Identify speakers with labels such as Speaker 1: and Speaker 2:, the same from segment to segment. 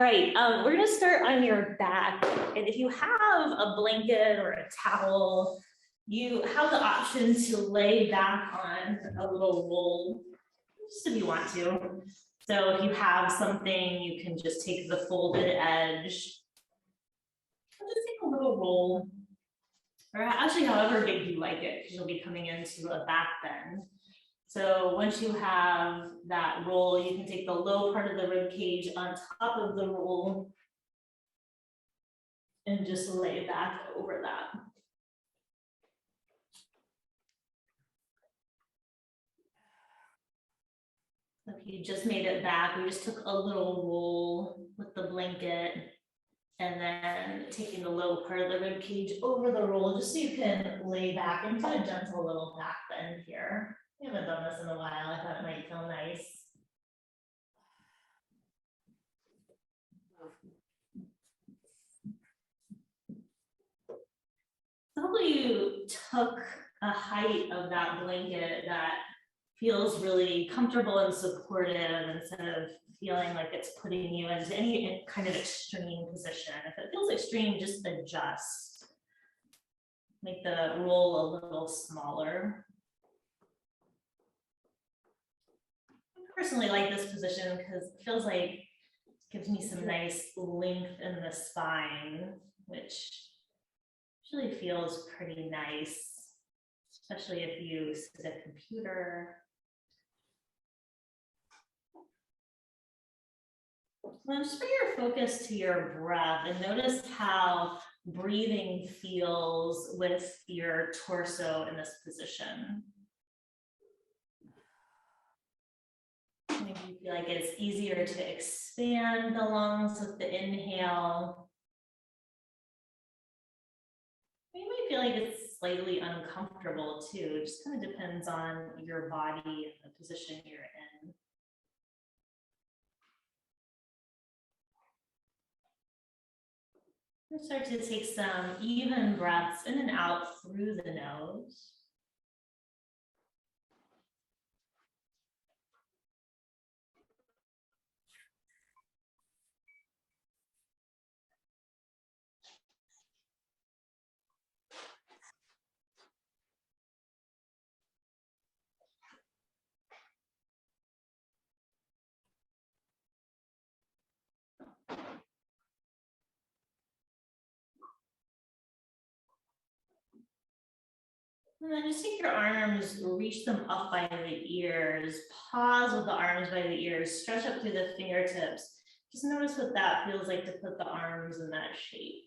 Speaker 1: Right, we're gonna start on your back, and if you have a blanket or a towel, you have the option to lay back on a little roll, just if you want to. So if you have something, you can just take the folded edge, and just take a little roll, or actually however big you like it, because you'll be coming into a back bend. So once you have that roll, you can take the low part of the rib cage on top of the roll and just lay back over that. If you just made it back, we just took a little roll with the blanket and then taking the low part of the rib cage over the roll, just so you can lay back into a gentle little back bend here. We haven't done this in a while. I thought it might feel nice. So hopefully you took a height of that blanket that feels really comfortable and supportive instead of feeling like it's putting you into any kind of extreme position. If it feels extreme, just adjust. Make the roll a little smaller. I personally like this position because it feels like it gives me some nice length in the spine, which actually feels pretty nice, especially if you sit at a computer. Then just bring your focus to your breath and notice how breathing feels with your torso in this position. Maybe you feel like it's easier to expand the lungs with the inhale. You might feel like it's slightly uncomfortable too. It just kind of depends on your body and the position you're in. Start to take some even breaths in and out through the nose. And then just take your arms, reach them up by the ears, pause with the arms by the ears, stretch up through the fingertips. Just notice what that feels like to put the arms in that shape.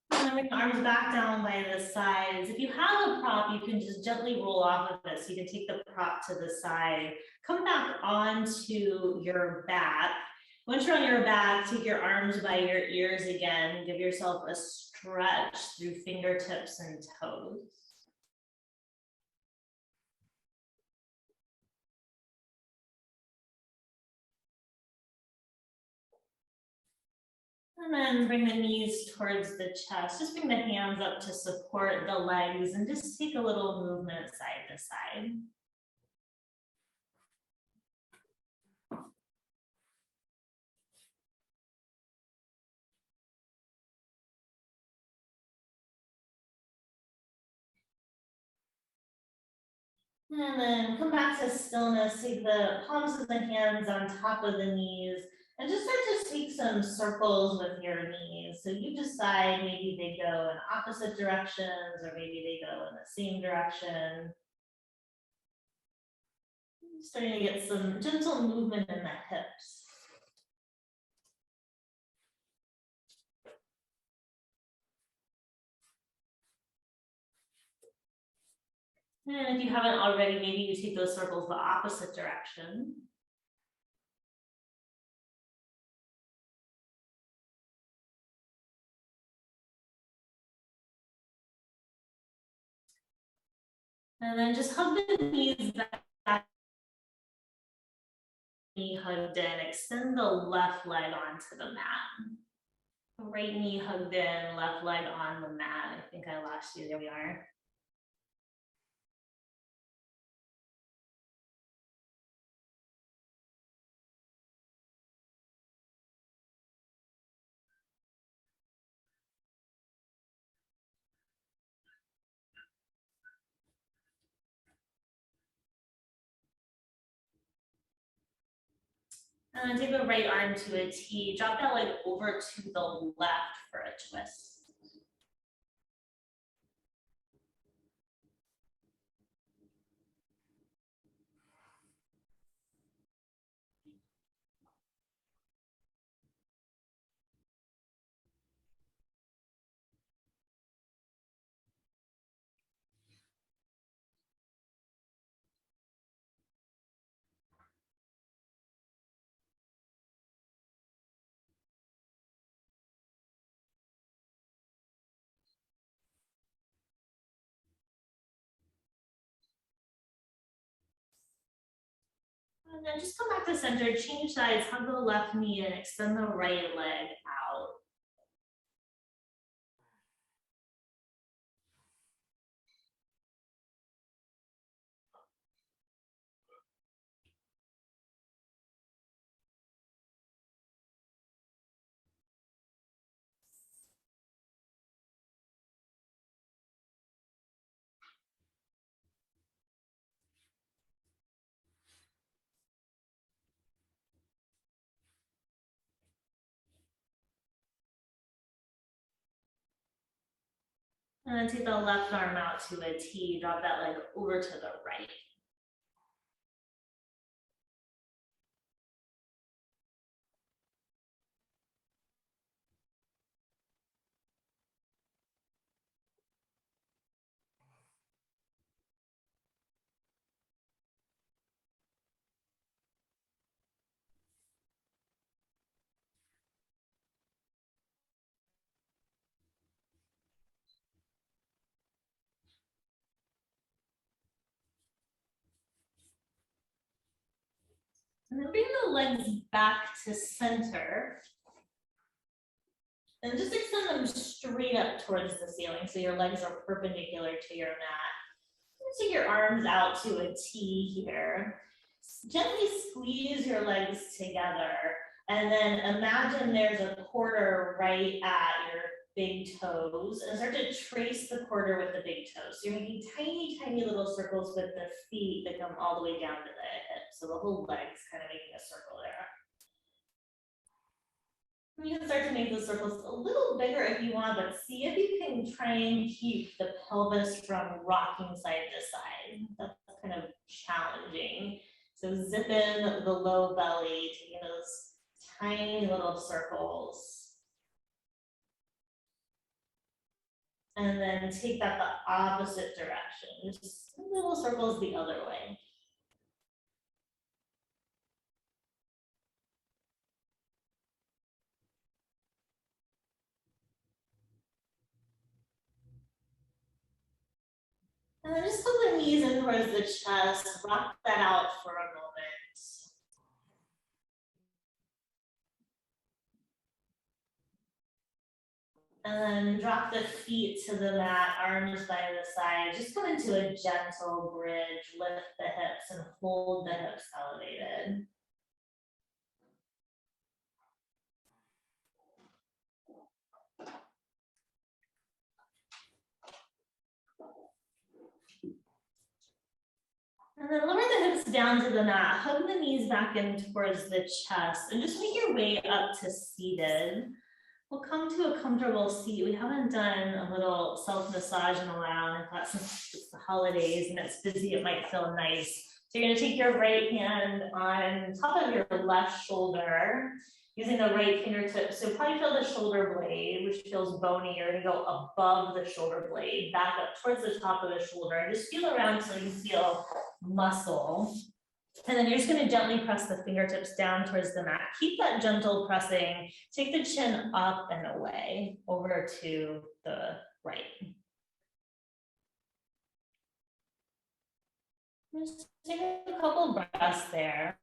Speaker 1: And then bring the arms back down by the sides. If you have a prop, you can just gently roll off of this. You can take the prop to the side, come back onto your back. Once you're on your back, take your arms by your ears again. Give yourself a stretch through fingertips and toes. And then bring the knees towards the chest. Just bring the hands up to support the legs and just take a little movement side to side. And then come back to stillness, take the palms of the hands on top of the knees and just start to take some circles with your knees. So you decide, maybe they go in opposite directions or maybe they go in the same direction. Starting to get some gentle movement in the hips. And if you haven't already, maybe you take those circles the opposite direction. And then just hug the knees back, knee hugged in, extend the left leg onto the mat. Right knee hugged in, left leg on the mat. I think I lost you, there we are. And then take the right arm to a T, drop that leg over to the left for a twist. And then just come back to center, change sides, hug the left knee and extend the right leg out. And then take the left arm out to a T, drop that leg over to the right. And then bring the legs back to center. And just extend them straight up towards the ceiling so your legs are perpendicular to your mat. Take your arms out to a T here. Gently squeeze your legs together. And then imagine there's a quarter right at your big toes and start to trace the quarter with the big toes. So you're making tiny, tiny little circles with the feet that come all the way down to the hips. So the whole leg's kind of making a circle there. You can start to make those circles a little bigger if you want, but see if you can try and keep the pelvis from rocking side to side. That's kind of challenging. So zip in the low belly, taking those tiny little circles. And then take that the opposite direction, just little circles the other way. And then just put the knees in towards the chest, rock that out for a moment. And then drop the feet to the mat, arms by the side. Just come into a gentle bridge, lift the hips and hold the hips elevated. And then lower the hips down to the mat, hug the knees back in towards the chest, and just make your way up to seated. We'll come to a comfortable seat. We haven't done a little self-massage in a while, and I thought since it's the holidays and it's busy, it might feel nice. So you're gonna take your right hand on top of your left shoulder, using the right fingertip. So probably feel the shoulder blade, which feels bony. You're gonna go above the shoulder blade, back up towards the top of the shoulder, and just feel around so you feel muscle. And then you're just going to gently press the fingertips down towards the mat. Keep that gentle pressing. Take the chin up and away over to the right. Just take a couple breaths there.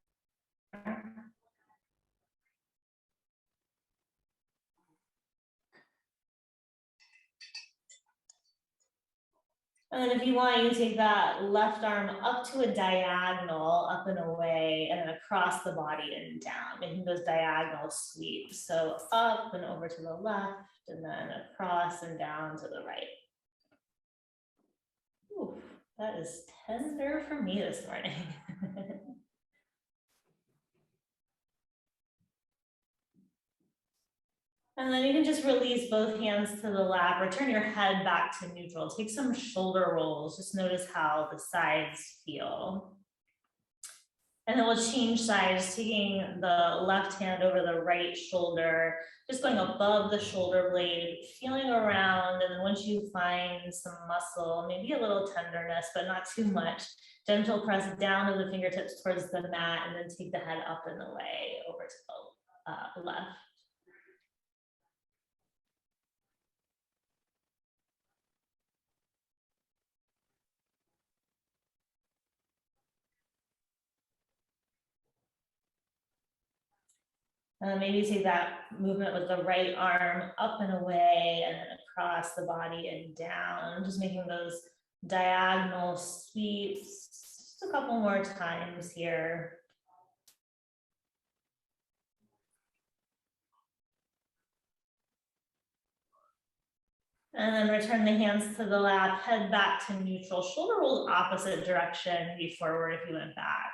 Speaker 1: And then if you want, you can take that left arm up to a diagonal, up and away, and then across the body and down, making those diagonal sweeps. So up and over to the left, and then across and down to the right. Ooh, that is tender for me this morning. And then you can just release both hands to the lap, return your head back to neutral. Take some shoulder rolls, just notice how the sides feel. And then we'll change sides, taking the left hand over the right shoulder, just going above the shoulder blade, feeling around. And then once you find some muscle, maybe a little tenderness, but not too much, gentle press down of the fingertips towards the mat, and then take the head up and away over to the left. And then maybe take that movement with the right arm up and away and then across the body and down, just making those diagonal sweeps. Just a couple more times here. And then return the hands to the lap, head back to neutral, shoulder rolls opposite direction, maybe forward if you went back.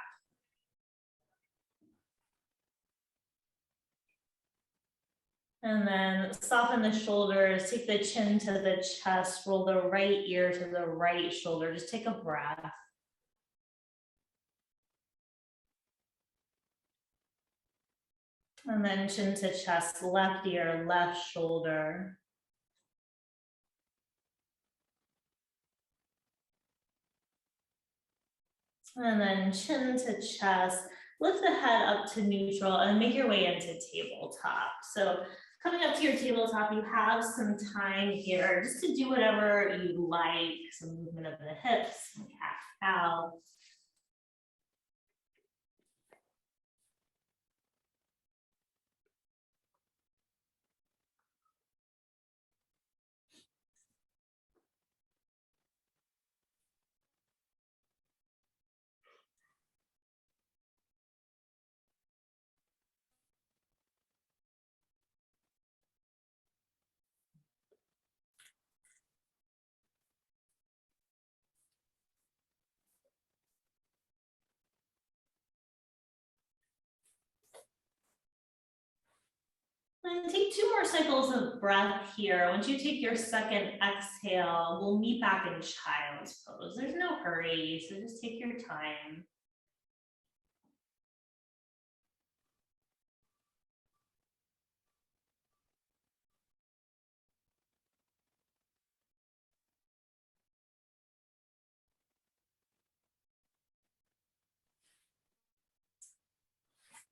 Speaker 1: And then soften the shoulders, take the chin to the chest, roll the right ear to the right shoulder. Just take a breath. And then chin to chest, left ear, left shoulder. And then chin to chest, lift the head up to neutral and make your way into tabletop. So coming up to your tabletop, you have some time here just to do whatever you like, some movement of the hips, cat cow. And take 2 more cycles of breath here. Once you take your second exhale, we'll meet back in child's pose. There's no hurry, so just take your time.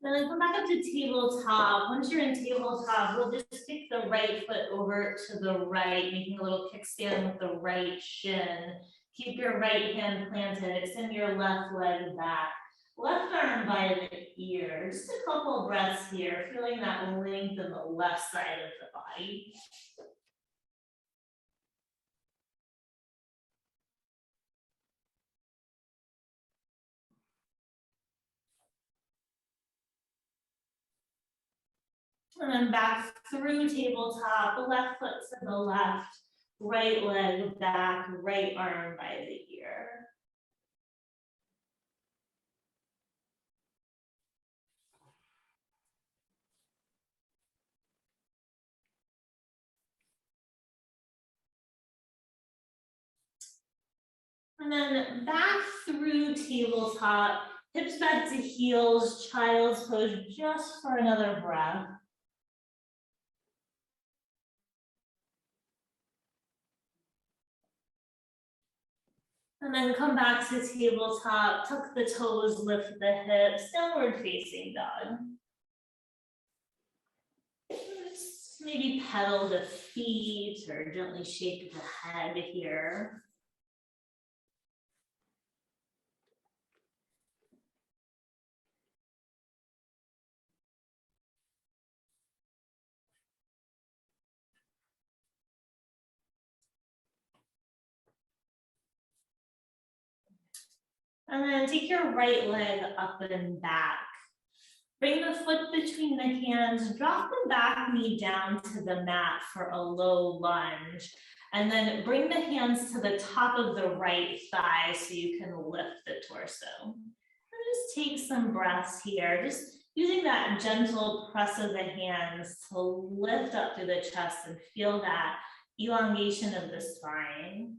Speaker 1: Then come back up to tabletop. Once you're in tabletop, we'll just stick the right foot over to the right, making a little kickstand with the right shin. Keep your right hand planted, extend your left leg back. Left arm by the ear. Just a couple breaths here, feeling that length in the left side of the body. And then back through tabletop, left foot to the left, right leg back, right arm by the ear. And then back through tabletop, hips back to heels, child's pose, just for another breath. And then come back to tabletop, tuck the toes, lift the hips, downward facing dog. Just maybe pedal the feet or gently shake the head here. And then take your right leg up and back. Bring the foot between the hands, drop the back knee down to the mat for a low lunge. And then bring the hands to the top of the right thigh so you can lift the torso. And just take some breaths here. Just using that gentle press of the hands to lift up through the chest and feel that elongation of the spine.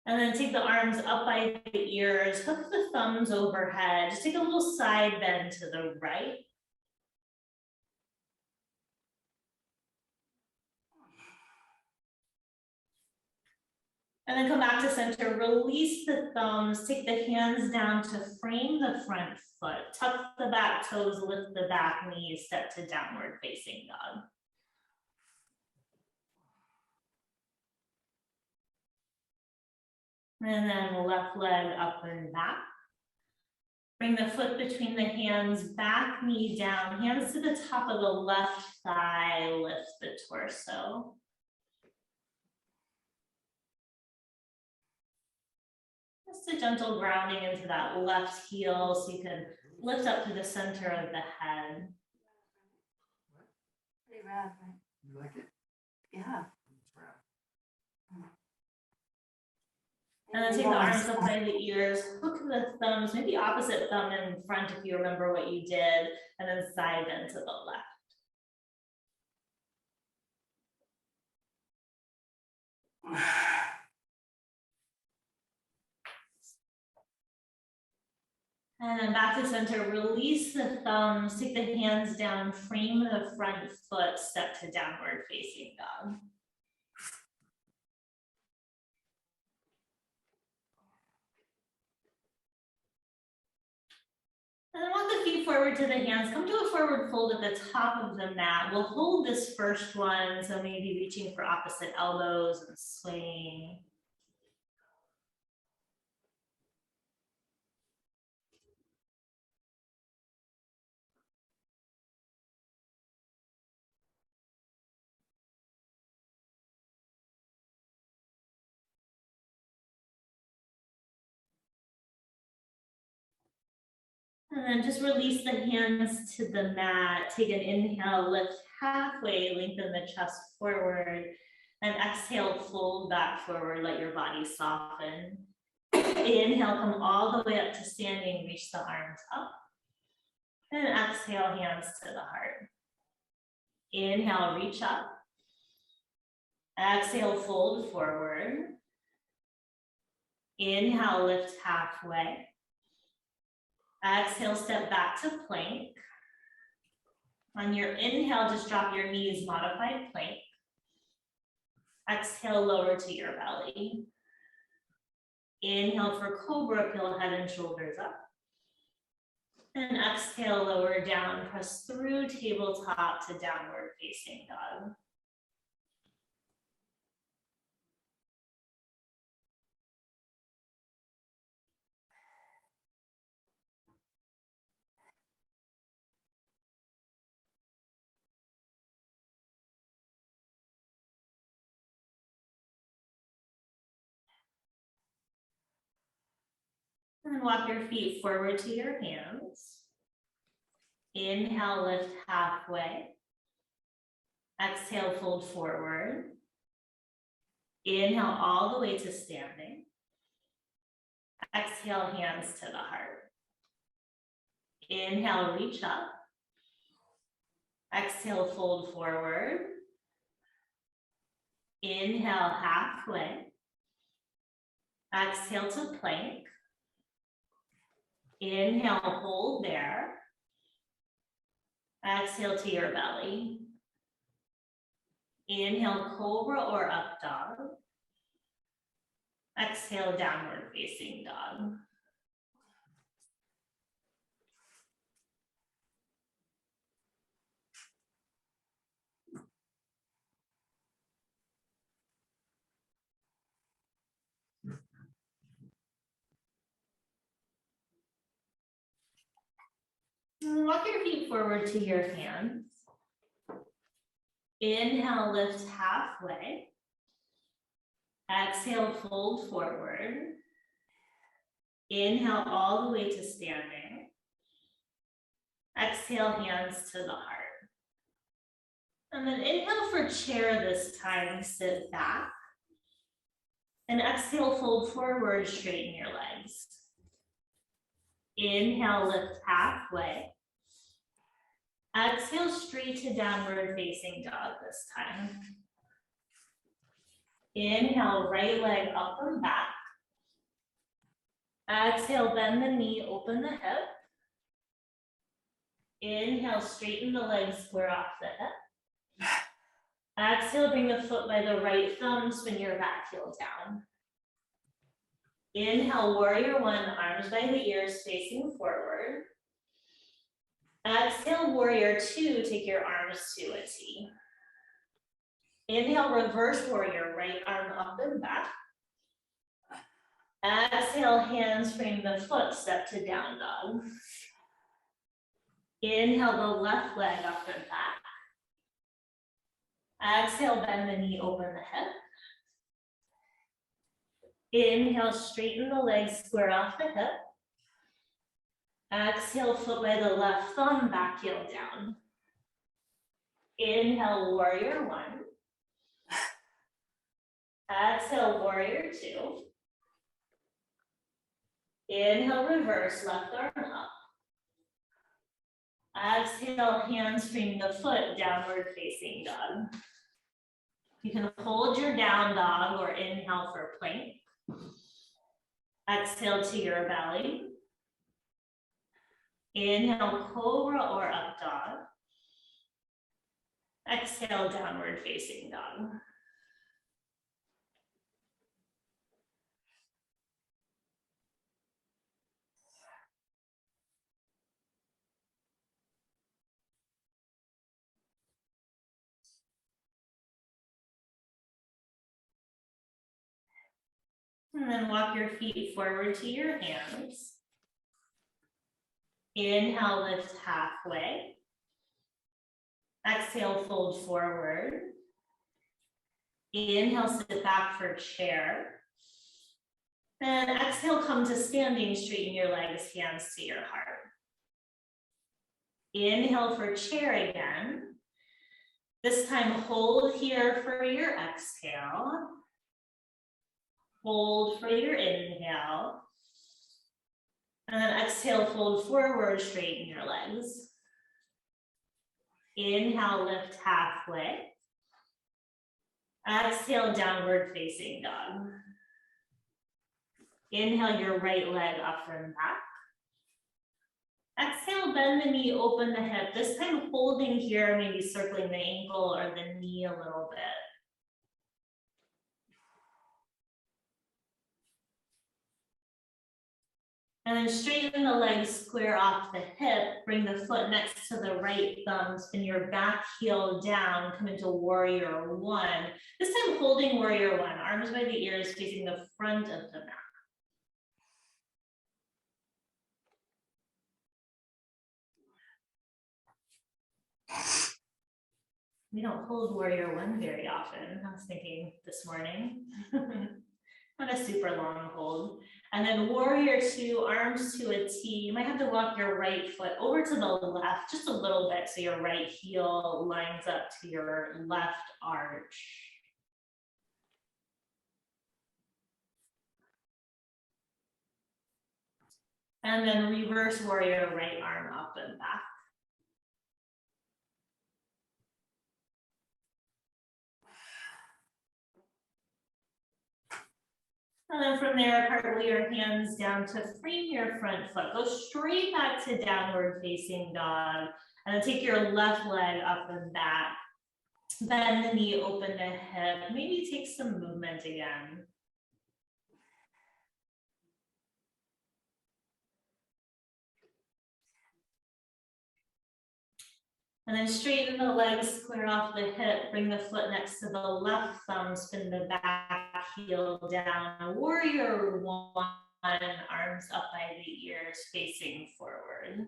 Speaker 1: And then take the arms up by the ears, hook the thumbs overhead, just take a little side bend to the right. And then come back to center, release the thumbs, take the hands down to frame the front foot, tuck the back toes, lift the back knees, step to downward facing dog. And then left leg up and back. Bring the foot between the hands, back knee down, hands to the top of the left thigh, lift the torso. Just a gentle grounding into that left heel so you can lift up to the center of the head.
Speaker 2: Pretty rad, right?
Speaker 3: You like it?
Speaker 2: Yeah.
Speaker 3: It's rad.
Speaker 1: And then take the arms up by the ears, hook the thumbs, maybe opposite thumb in front if you remember what you did, and then side bend to the left. And then back to center, release the thumbs, take the hands down, frame the front foot, step to downward facing dog. And then walk the feet forward to the hands, come to a forward fold at the top of the mat. We'll hold this first one, so maybe reaching for opposite elbows and swaying. And then just release the hands to the mat. Take an inhale, lift halfway, lengthen the chest forward. And exhale, fold back forward, let your body soften. Inhale, come all the way up to standing, reach the arms up. And exhale, hands to the heart. Inhale, reach up. Exhale, fold forward. Inhale, lift halfway. Exhale, step back to plank. On your inhale, just drop your knees, modified plank. Exhale, lower to your belly. Inhale for cobra, peel head and shoulders up. And exhale, lower down, press through tabletop to downward facing dog. And then walk your feet forward to your hands. Inhale, lift halfway. Exhale, fold forward. Inhale all the way to standing. Exhale, hands to the heart. Inhale, reach up. Exhale, fold forward. Inhale, halfway. Exhale to plank. Inhale, hold there. Exhale to your belly. Inhale, cobra or up dog. Exhale, downward facing dog. Walk your feet forward to your hands. Inhale, lift halfway. Exhale, fold forward. Inhale all the way to standing. Exhale, hands to the heart. And then inhale for chair this time, sit back. And exhale, fold forward, straighten your legs. Inhale, lift halfway. Exhale, straight to downward facing dog this time. Inhale, right leg up and back. Exhale, bend the knee, open the hip. Inhale, straighten the legs, square off the hip. Exhale, bring the foot by the right thumb, spin your back heel down. Inhale, warrior one, arms by the ears facing forward. Exhale, warrior two, take your arms to a T. Inhale, reverse warrior, right arm up and back. Exhale, hands frame the foot, step to down dog. Inhale, the left leg up and back. Exhale, bend the knee, open the hip. Inhale, straighten the legs, square off the hip. Exhale, foot by the left thumb, back heel down. Inhale, warrior one. Exhale, warrior two. Inhale, reverse, left arm up. Exhale, hands frame the foot, downward facing dog. You can hold your down dog or inhale for plank. Exhale to your belly. Inhale, cobra or up dog. Exhale, downward facing dog. And then walk your feet forward to your hands. Inhale, lift halfway. Exhale, fold forward. Inhale, sit back for chair. And exhale, come to standing, straighten your legs, hands to your heart. Inhale for chair again. This time, hold here for your exhale. Hold for your inhale. And then exhale, fold forward, straighten your legs. Inhale, lift halfway. Exhale, downward facing dog. Inhale, your right leg up and back. Exhale, bend the knee, open the hip. This time holding here, maybe circling the ankle or the knee a little bit. And then straighten the legs, square off the hip, bring the foot next to the right thumb, spin your back heel down, come into warrior one. This time holding warrior one, arms by the ears facing the front of the mat. We don't hold warrior one very often. I was thinking this morning. Not a super long hold. And then warrior two, arms to a T. You might have to walk your right foot over to the left just a little bit so your right heel lines up to your left arch. And then reverse warrior, right arm up and back. And then from there, cartwheel your hands down to frame your front foot. Go straight back to downward facing dog. And then take your left leg up and back. Bend the knee, open the hip. Maybe take some movement again. And then straighten the legs, square off the hip, bring the foot next to the left thumb, spin the back heel down. Warrior one, arms up by the ears, facing forward.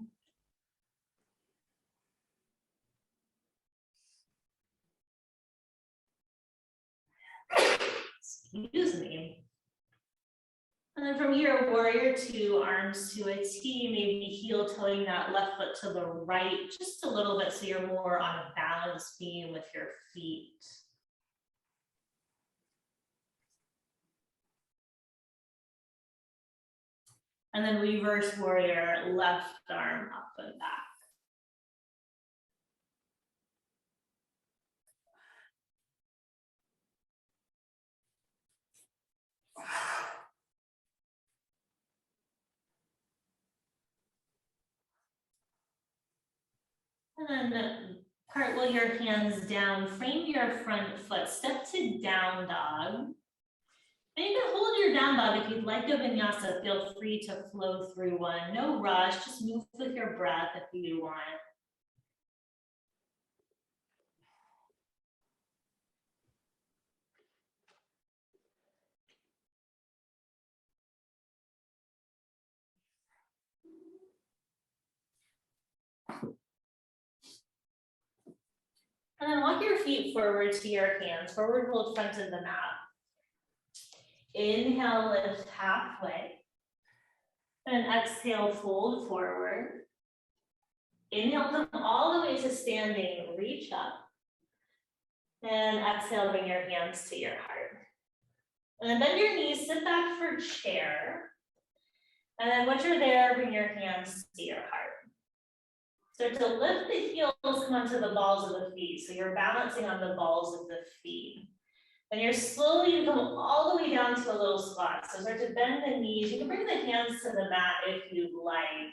Speaker 1: Excuse me. And then from here, warrior two, arms to a T, maybe heel toeing that left foot to the right just a little bit so you're more on a balance beam with your feet. And then reverse warrior, left arm up and back. And then cartwheel your hands down, frame your front foot, step to down dog. And you can hold your down dog if you'd like a vinyasa, feel free to flow through one. No rush, just move with your breath if you want. And then walk your feet forward to your hands, forward hold front of the mat. Inhale, lift halfway. And exhale, fold forward. Inhale, come all the way to standing, reach up. And exhale, bring your hands to your heart. And then bend your knees, sit back for chair. And then once you're there, bring your hands to your heart. Start to lift the heels, come onto the balls of the feet. So you're balancing on the balls of the feet. And you're slowly come all the way down to a little squat. So start to bend the knees. You can bring the hands to the mat if you'd like.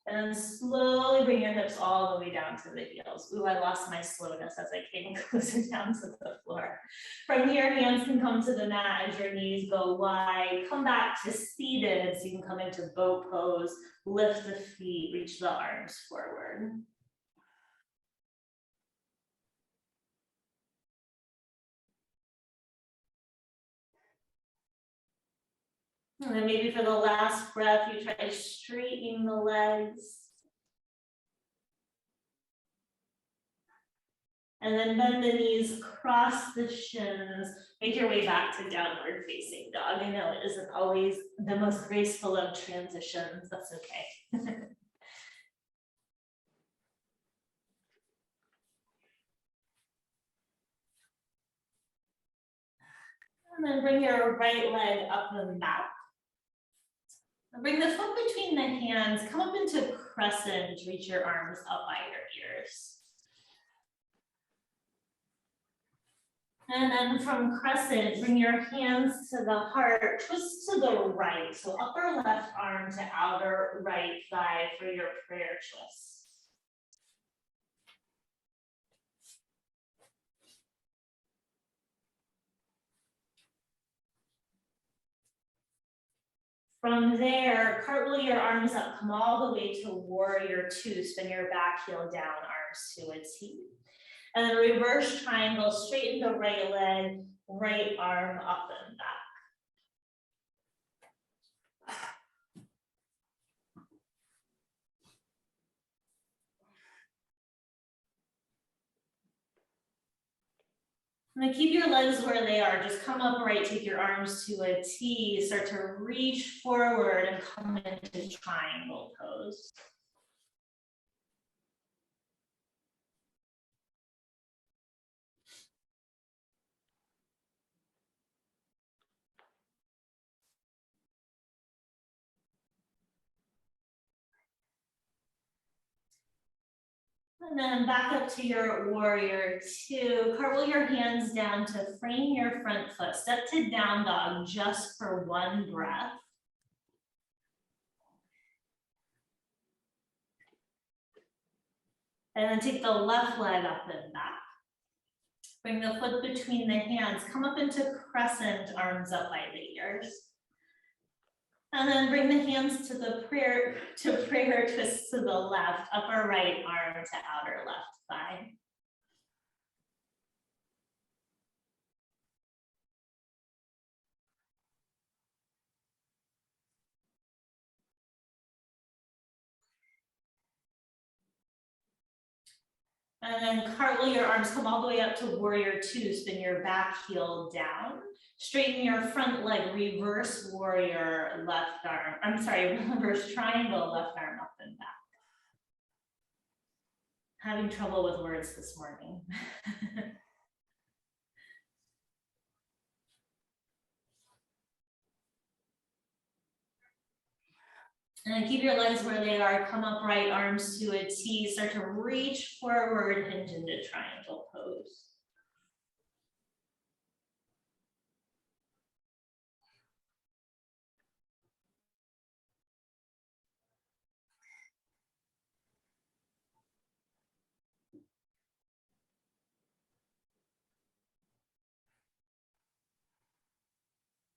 Speaker 1: And then slowly bring your hips all the way down to the heels. Ooh, I lost my slowness as I came closer down to the floor. From here, hands can come to the mat as your knees go wide. Come back to seated so you can come into boat pose. Lift the feet, reach the arms forward. And then maybe for the last breath, you try straightening the legs. And then bend the knees, cross the shins, make your way back to downward facing dog. I know it isn't always the most graceful of transitions, that's okay. And then bring your right leg up and back. Bring the foot between the hands, come up into crescent, reach your arms up by your ears. And then from crescent, bring your hands to the heart, twist to the right. So upper left arm to outer right thigh for your prayer twist. From there, cartwheel your arms up, come all the way to warrior two, spin your back heel down, arms to a T. And then reverse triangle, straighten the right leg, right arm up and back. And then keep your legs where they are. Just come upright, take your arms to a T, start to reach forward and come into triangle pose. And then back up to your warrior two. Cartwheel your hands down to frame your front foot. Step to down dog just for one breath. And then take the left leg up and back. Bring the foot between the hands. Come up into crescent, arms up by the ears. And then bring the hands to the prayer twist to the left, upper right arm to outer left thigh. And then cartwheel your arms, come all the way up to warrior two, spin your back heel down. Straighten your front leg, reverse warrior left arm, reverse triangle left arm up and back. Having trouble with words this morning. And then keep your legs where they are, come upright, arms to a T, start to reach forward, hinge into triangle pose.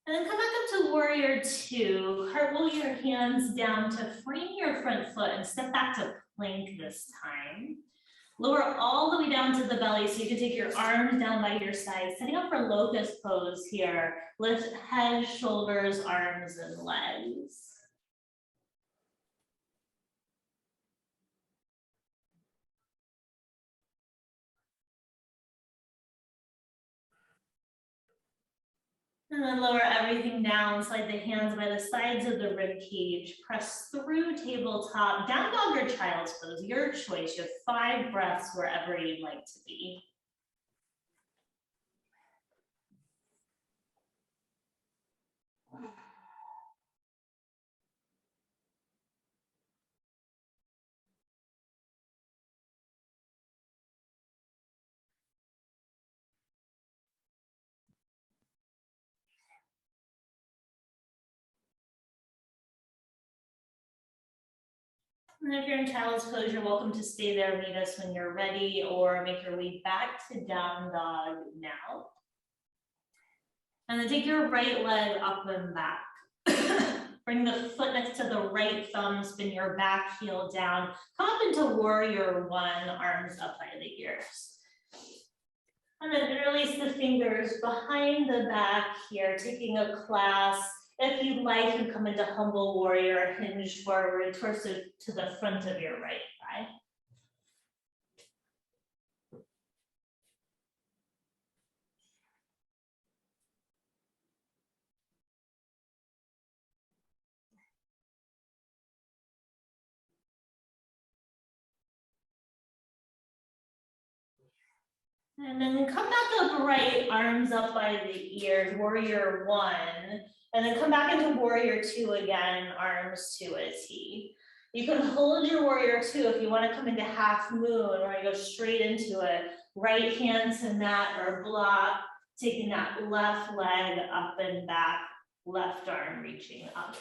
Speaker 1: And then come back up to warrior two. Cartwheel your hands down to frame your front foot and step back to plank this time. Lower all the way down to the belly so you can take your arms down by your side, setting up for locust pose here. Lift head, shoulders, arms, and legs. And then lower everything down, slide the hands by the sides of the rib cage, press through tabletop, down dog or child's pose, your choice. You have 5 breaths wherever you'd like to be. And if you're in child's pose, you're welcome to stay there, meet us when you're ready, or make your way back to down dog now. And then take your right leg up and back. Bring the foot next to the right thumb, spin your back heel down. Come up into warrior one, arms up by the ears. And then interlace the fingers behind the back here, taking a class. If you'd like, you come into humble warrior, hinge forward, torso to the front of your right thigh. And then come back upright, arms up by the ears, warrior one. And then come back into warrior two again, arms to a T. You can hold your warrior two if you want to come into half moon or you go straight into it. Right hand to mat or block, taking that left leg up and back, left arm reaching up.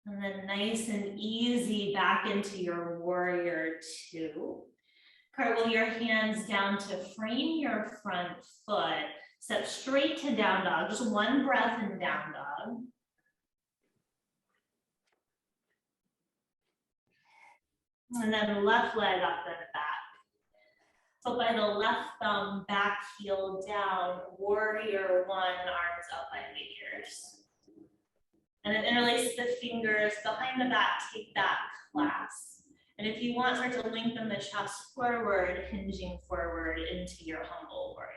Speaker 1: And then nice and easy back into your warrior two. Cartwheel your hands down to frame your front foot. Step straight to down dog. Just one breath in down dog. And then left leg up and back. Foot by the left thumb, back heel down, warrior one, arms up by the ears. And then interlace the fingers behind the back, take that clasp. And if you want, start to lengthen the chest forward, hinging forward into your humble warrior.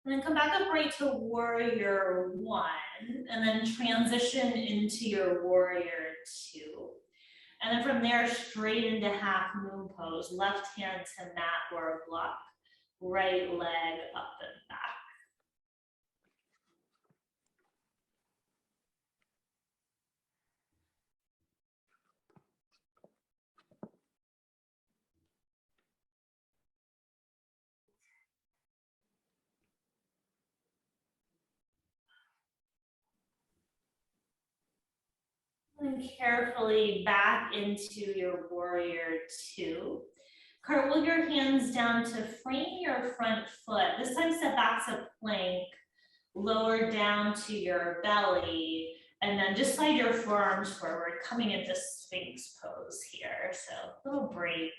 Speaker 1: And then come back upright to warrior one, and then transition into your warrior two. And then from there, straight into half moon pose, left hand to mat or block, right leg up and back. And carefully back into your warrior two. Cartwheel your hands down to frame your front foot. This time step back to plank, lower down to your belly, and then just slide your forearms forward, coming into Sphinx pose here. So a little break.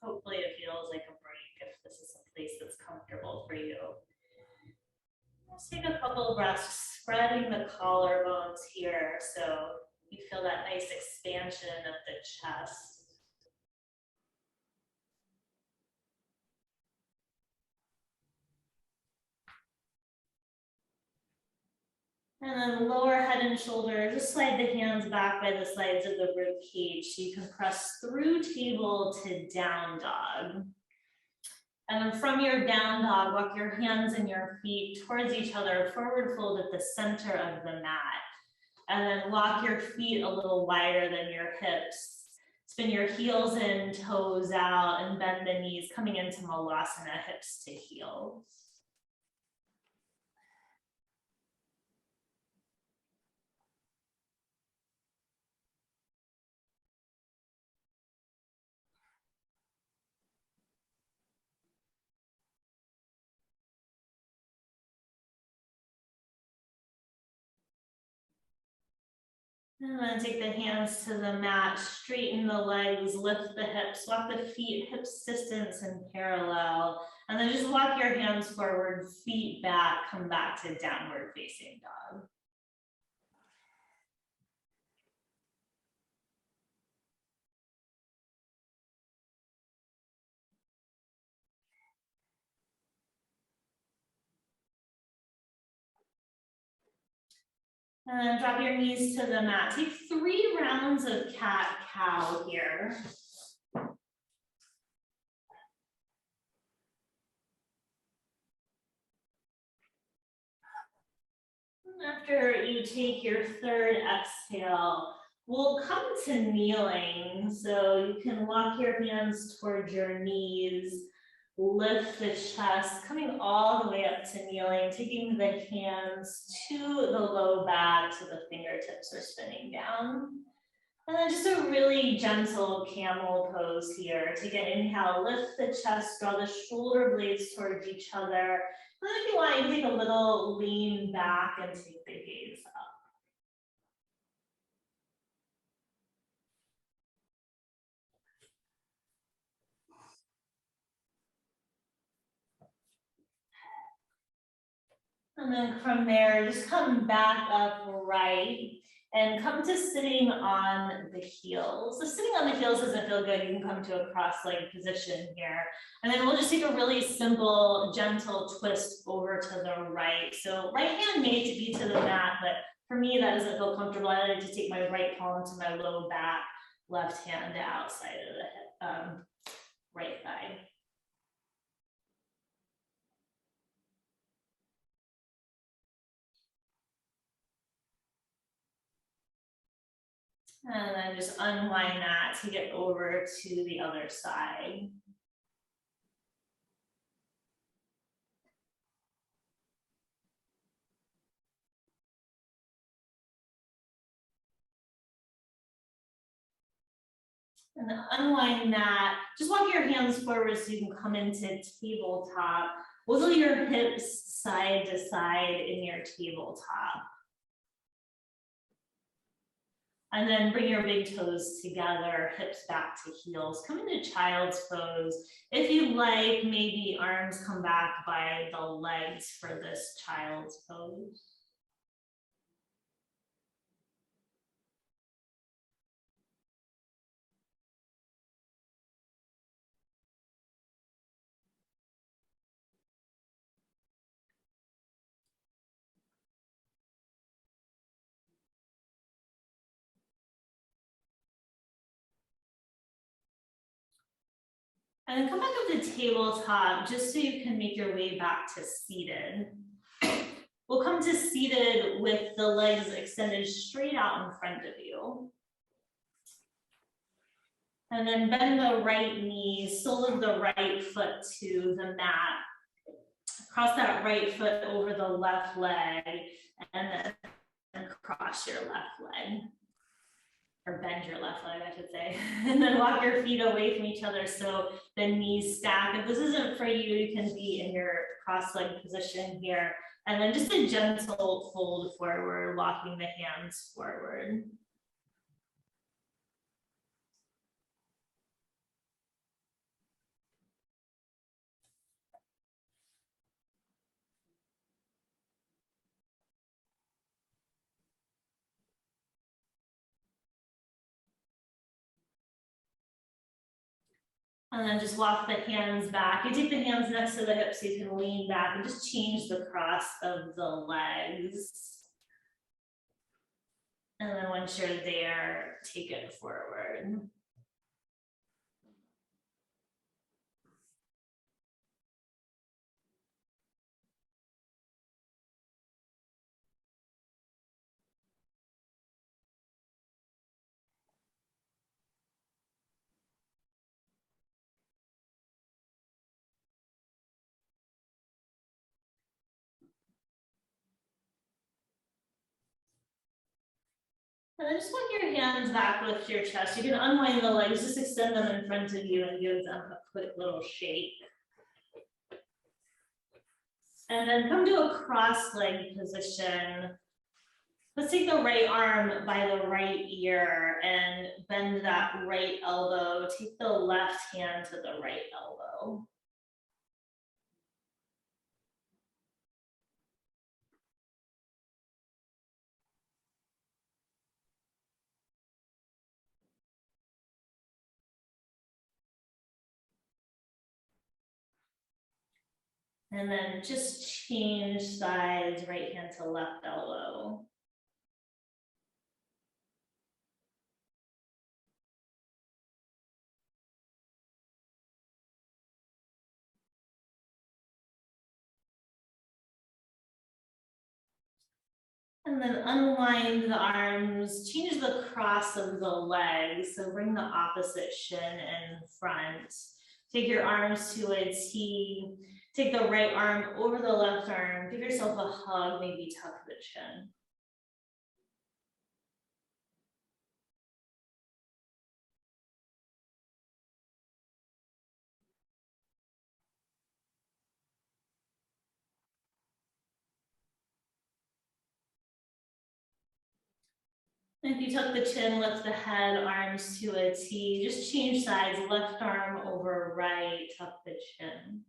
Speaker 1: Hopefully it feels like a break if this is a place that's comfortable for you. Let's take a couple of breaths spreading the collarbones here so you feel that nice expansion of the chest. And then lower head and shoulder, just slide the hands back by the sides of the rib cage so you can press through table to down dog. And then from your down dog, walk your hands and your feet towards each other, forward fold at the center of the mat. And then walk your feet a little wider than your hips. Spin your heels in, toes out, and bend the knees, coming into Malasana, hips to heels. And then take the hands to the mat, straighten the legs, lift the hips, walk the feet hips distance and parallel. And then just walk your hands forward, feet back, come back to downward facing dog. And then drop your knees to the mat. Take 3 rounds of cat-cow here. After you take your 3rd exhale, we'll come to kneeling. So you can walk your hands towards your knees, lift the chest, coming all the way up to kneeling, taking the hands to the low back so the fingertips are spinning down. And then just a really gentle camel pose here. Take an inhale, lift the chest, draw the shoulder blades towards each other. And if you want, you can take a little lean back and take the gaze up. And then from there, just come back upright and come to sitting on the heels. So sitting on the heels doesn't feel good. You can come to a cross-legged position here. And then we'll just take a really simple, gentle twist over to the right. So right hand may be to the mat, but for me, that doesn't feel comfortable. I like to take my right palm to my low back, left hand to outside of the right thigh. And then just unwind that to get over to the other side. And then unwind that. Just walk your hands forward so you can come into tabletop. Wiggle your hips side to side in your tabletop. And then bring your big toes together, hips back to heels. Come into child's pose. If you like, maybe arms come back by the legs for this child's pose. And then come back up to tabletop just so you can make your way back to seated. We'll come to seated with the legs extended straight out in front of you. And then bend the right knee, sole of the right foot to the mat. Cross that right foot over the left leg and then cross your left leg. Or bend your left leg, I should say. And then walk your feet away from each other so the knees stack. If this isn't for you, you can be in your cross-legged position here. And then just a gentle fold forward, walking the hands forward. And then just walk the hands back. You take the hands next to the hips so you can lean back and just change the cross of the legs. And then once you're there, take it forward. And then just walk your hands back with your chest. You can unwind the legs, just extend them in front of you and give them a quick little shake. And then come to a cross leg position. Let's take the right arm by the right ear and bend that right elbow. Take the left hand to the right elbow. And then just change sides, right hand to left elbow. And then unwind the arms, change the cross of the legs. So bring the opposite shin in front. Take your arms to a T. Take the right arm over the left arm. Give yourself a hug, maybe tuck the chin. If you tuck the chin, lift the head, arms to a T. Just change sides, left arm over right, tuck the chin.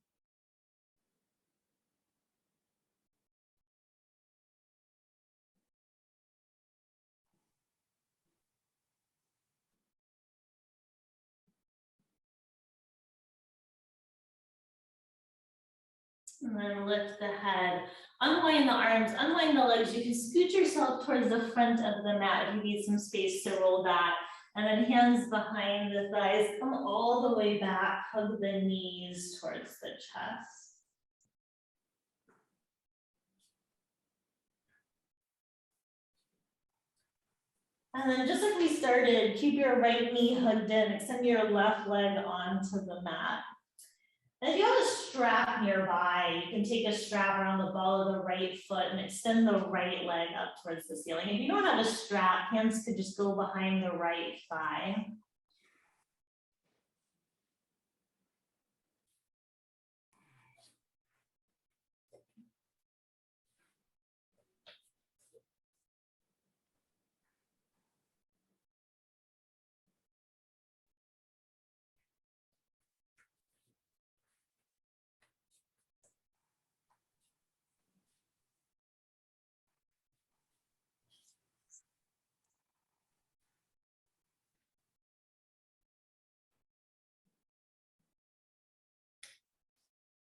Speaker 1: And then lift the head, unwind the arms, unwind the legs. You can scoot yourself towards the front of the mat if you need some space to roll back. And then hands behind the thighs, come all the way back, hug the knees towards the chest. And then just like we started, keep your right knee hugged in, extend your left leg onto the mat. And if you have a strap nearby, you can take a strap around the ball of the right foot and extend the right leg up towards the ceiling. If you don't have a strap, hands could just go behind the right thigh.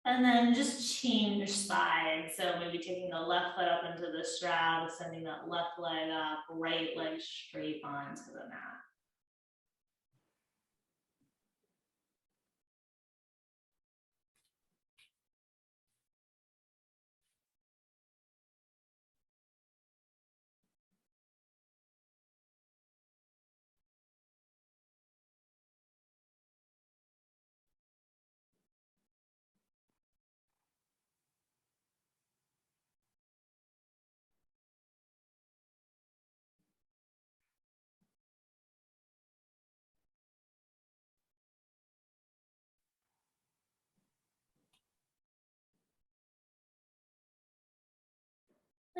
Speaker 1: And then just change sides. So maybe taking the left foot up into the strap, sending that left leg up, right leg straight onto the mat.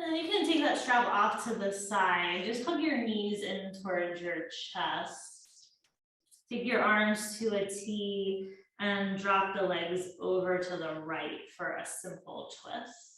Speaker 1: And you can take that strap off to the side. Just hug your knees in towards your chest. Take your arms to a T and drop the legs over to the right for a simple twist.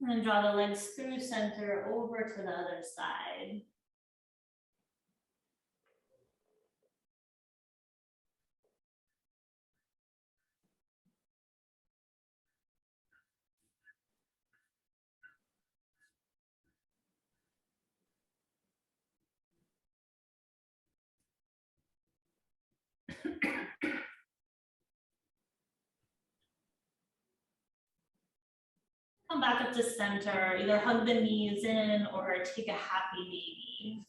Speaker 1: And then draw the legs through center over to the other side. Come back up to center, either hug the knees in or take a happy baby.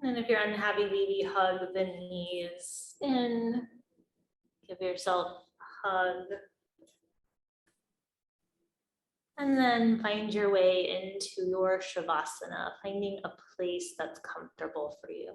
Speaker 1: And if you're unhappy baby, hug the knees in. Give yourself a hug. And then find your way into your Shavasana, finding a place that's comfortable for you.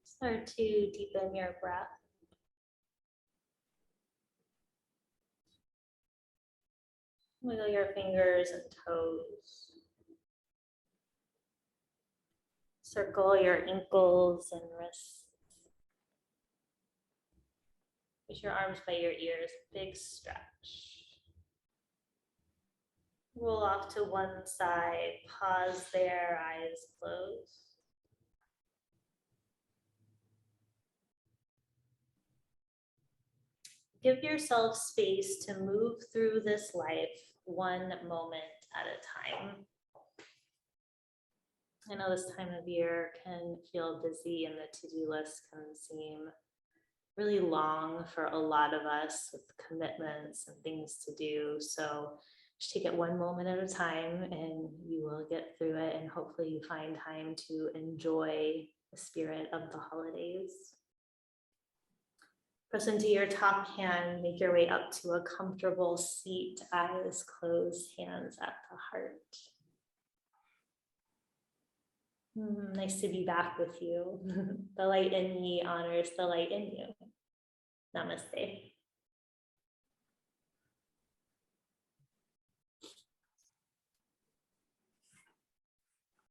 Speaker 1: Start to deepen your breath. Wiggle your fingers and toes. Circle your ankles and wrists. Push your arms by your ears, big stretch. Roll off to one side, pause there, eyes closed. Give yourself space to move through this life one moment at a time. I know this time of year can feel busy and the to-do list can seem really long for a lot of us with commitments and things to do. So just take it one moment at a time and you will get through it, and hopefully you find time to enjoy the spirit of the holidays. Press into your top hand, make your way up to a comfortable seat, eyes closed, hands at the heart. Nice to be back with you. The light in me honors the light in you. Namaste.